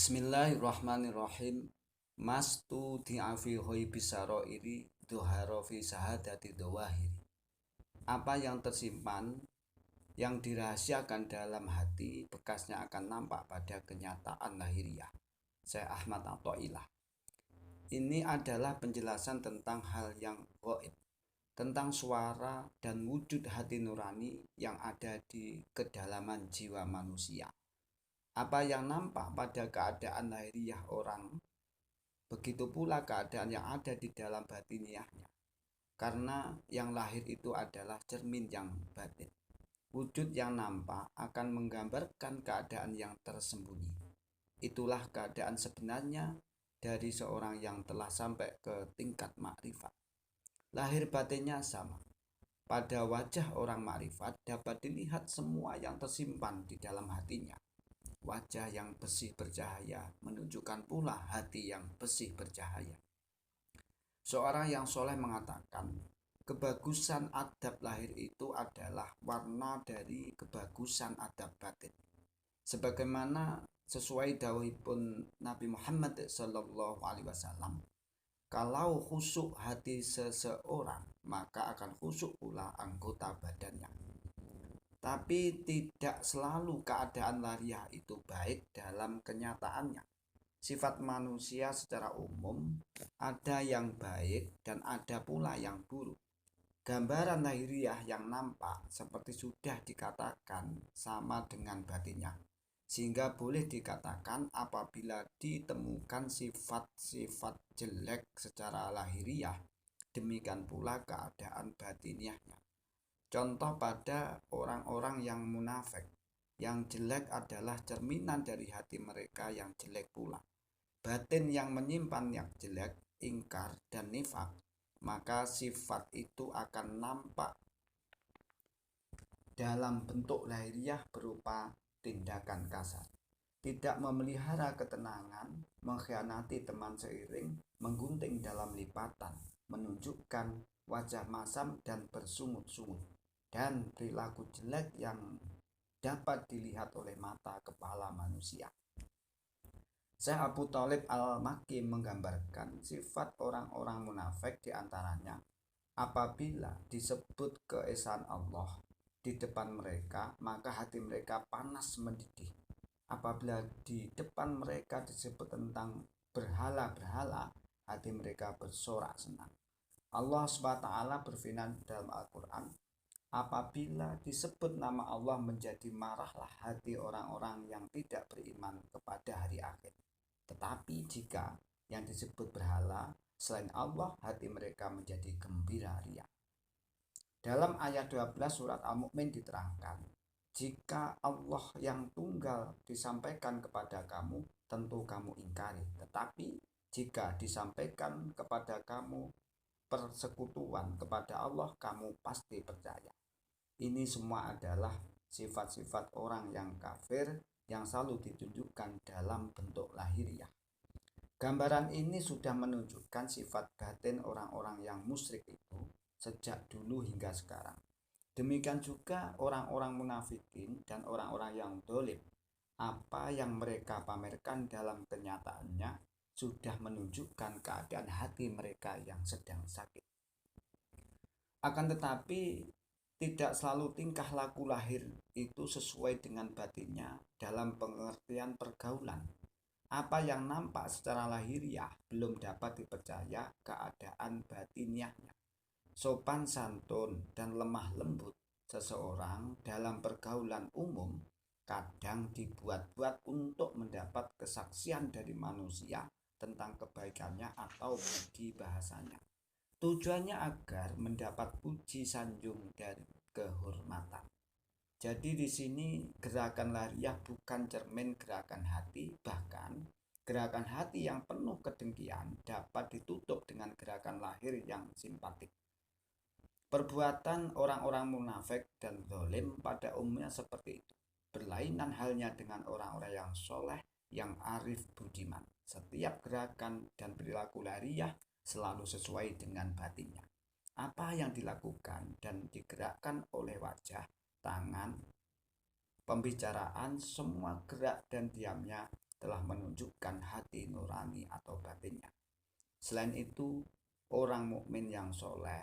Bismillahirrahmanirrahim. Mastu di'afi hoi bisaro iri duharo fi sahadati dawahiri. Apa yang tersimpan, yang dirahasiakan dalam hati, bekasnya akan nampak pada kenyataan lahiriah. Syekh Ahmad Athaillah. Ini adalah penjelasan tentang hal yang gaib, tentang suara dan wujud hati nurani yang ada di kedalaman jiwa manusia. Apa yang nampak pada keadaan lahiriah orang, begitu pula keadaan yang ada di dalam batiniahnya. Karena yang lahir itu adalah cermin yang batin. Wujud yang nampak akan menggambarkan keadaan yang tersembunyi. Itulah keadaan sebenarnya dari seorang yang telah sampai ke tingkat makrifat. Lahir batinnya sama. Pada wajah orang makrifat dapat dilihat semua yang tersimpan di dalam hatinya. Wajah yang bersih bercahaya menunjukkan pula hati yang bersih bercahaya. Seorang yang soleh mengatakan, kebagusan adab lahir itu adalah warna dari kebagusan adab batin. Sebagaimana sesuai dawuhipun Nabi Muhammad SAW, kalau khusyuk hati seseorang, maka akan khusyuk pula anggota badannya. Tapi tidak selalu keadaan lahiriah itu baik dalam kenyataannya. Sifat manusia secara umum ada yang baik dan ada pula yang buruk. Gambaran lahiriah yang nampak seperti sudah dikatakan sama dengan batinnya. Sehingga boleh dikatakan apabila ditemukan sifat-sifat jelek secara lahiriah, demikian pula keadaan batiniahnya. Contoh pada orang-orang yang munafik. Yang jelek adalah cerminan dari hati mereka yang jelek pula. Batin yang menyimpan yang jelek, ingkar dan nifak, maka sifat itu akan nampak dalam bentuk lahiriah berupa tindakan kasar. Tidak memelihara ketenangan, mengkhianati teman seiring, menggunting dalam lipatan, menunjukkan wajah masam dan bersungut-sungut, dan perilaku jelek yang dapat dilihat oleh mata kepala manusia. Syekh Abu Thalib Al-Makki menggambarkan sifat orang-orang munafik diantaranya apabila disebut keesaan Allah di depan mereka, maka hati mereka panas mendidih. Apabila di depan mereka disebut tentang berhala-berhala, hati mereka bersorak senang. Allah SWT berfirman dalam Al-Quran, apabila disebut nama Allah menjadi marahlah hati orang-orang yang tidak beriman kepada hari akhir. Tetapi jika yang disebut berhala selain Allah, hati mereka menjadi gembira ria. Dalam ayat 12 surat Al-Mu'min diterangkan, jika Allah yang tunggal disampaikan kepada kamu, tentu kamu ingkari. Tetapi jika disampaikan kepada kamu persekutuan kepada Allah, kamu pasti percaya. Ini semua adalah sifat-sifat orang yang kafir yang selalu ditunjukkan dalam bentuk lahiriah. Gambaran ini sudah menunjukkan sifat batin orang-orang yang musyrik itu sejak dulu hingga sekarang. Demikian juga orang-orang munafikin dan orang-orang yang dolim. Apa yang mereka pamerkan dalam kenyataannya sudah menunjukkan keadaan hati mereka yang sedang sakit. Akan tetapi tidak selalu tingkah laku lahir itu sesuai dengan batinnya dalam pengertian pergaulan. Apa yang nampak secara lahiriah belum dapat dipercaya keadaan batiniahnya. Sopan santun dan lemah lembut seseorang dalam pergaulan umum kadang dibuat-buat untuk mendapat kesaksian dari manusia tentang kebaikannya atau budi bahasanya. Tujuannya agar mendapat puji sanjung dan kehormatan. Jadi di sini gerakan lahiriah bukan cermin gerakan hati, bahkan gerakan hati yang penuh kedengkian dapat ditutup dengan gerakan lahir yang simpatik. Perbuatan orang-orang munafik dan zalim pada umumnya seperti itu. Berlainan halnya dengan orang-orang yang soleh, yang arif budiman. Setiap gerakan dan perilaku lahiriah selalu sesuai dengan batinnya. Apa yang dilakukan dan digerakkan oleh wajah, tangan, pembicaraan, semua gerak dan diamnya telah menunjukkan hati nurani atau batinnya. Selain itu, orang mukmin yang soleh,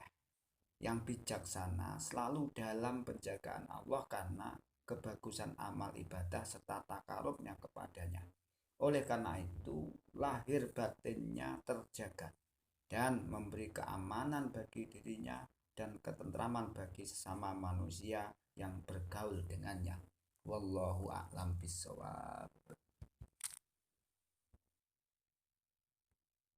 yang bijaksana selalu dalam penjagaan Allah karena kebagusan amal ibadah serta takarubnya kepadanya. Oleh karena itu, lahir batinnya terjaga dan memberi keamanan bagi dirinya dan ketentraman bagi sesama manusia yang bergaul dengannya. Wallahu a'lam bishawab.